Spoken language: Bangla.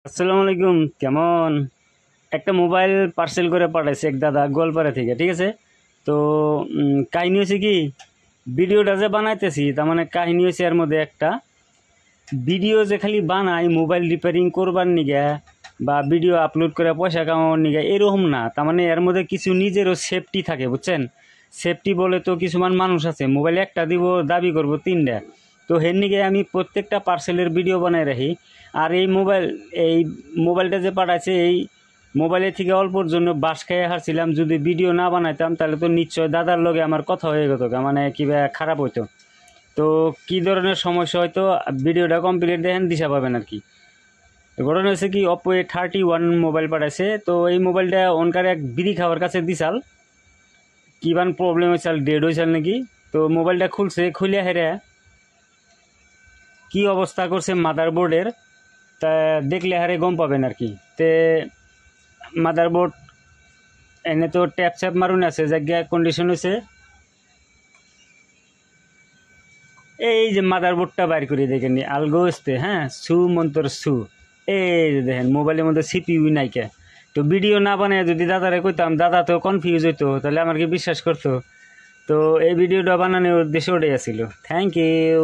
আসসালামু আলাইকুম। কেমন? একটা মোবাইল পার্সেল করে পাঠাইছে এক দাদা গোয়ালপাড়া থেকে, ঠিক আছে। তো কাহিনী হয়েছে কি, ভিডিওটা যে বানাইতেছি তার মানে কাহিনী হয়েছে এর মধ্যে একটা ভিডিও যে খালি বানাই মোবাইল রিপেয়ারিং করবার নিগে বা ভিডিও আপলোড করে পয়সা কামানোর নিগে এরকম না। তার মানে এর মধ্যে কিছু নিজেরও সেফটি থাকে, বুঝছেন। সেফটি বলে তো কিছুমান মানুষ আছে মোবাইল একটা দিব দাবি করব তিনটা। তো হের নিগে আমি প্রত্যেকটা পার্সেলের ভিডিও বানাই রাখি। আর এই মোবাইলটা যে পাঠাইছে এই মোবাইলের থেকে অল্পর জন্য বাস খাইয়ে হারছিলাম। যদি ভিডিও না বানাইতাম তাহলে তো নিশ্চয় দাদার লগে আমার কথা হয়ে যেত, মানে কিবা খারাপ হইতো। তো কি ধরনের সমস্যা হয়তো ভিডিওটা কমপ্লিট দেখেন দিশা পাবেন আর কি। ঘটনা হয়েছে কি, অপো A31 মোবাইল পাঠাইছে। তো এই মোবাইলটা অনকার এক বিড়ি খাওয়ার কাছে দিছাল, কিবান প্রবলেম হয়েছিল, ডেড হয়েছিল নাকি। তো মোবাইলটা খুলছে, খুলে হেরে কি অবস্থা করছে মাদারবোর্ডের তা দেখলে হারে গম পাবেন আর কি। তে মাদারবোর্ড এনে তো ট্যাপ স্যাপ মারুন আছে, জায়গা কন্ডিশন হয়েছে। এই যে মাদারবোর্ডটা বাইর করে দেখেন আলগোস্তে, হ্যাঁ, সু মন্তর সু। এই যে দেখেন মোবাইলের মধ্যে সিপিইউ নাইকে। তো ভিডিও না বানায় যদি দাদারে কইতাম, দাদা তো কনফিউজ হইতো, তাহলে আমার কি বিশ্বাস করতো। তো এই ভিডিওটা বানানোর উদ্দেশ্য ওটাই ছিল। Thank you.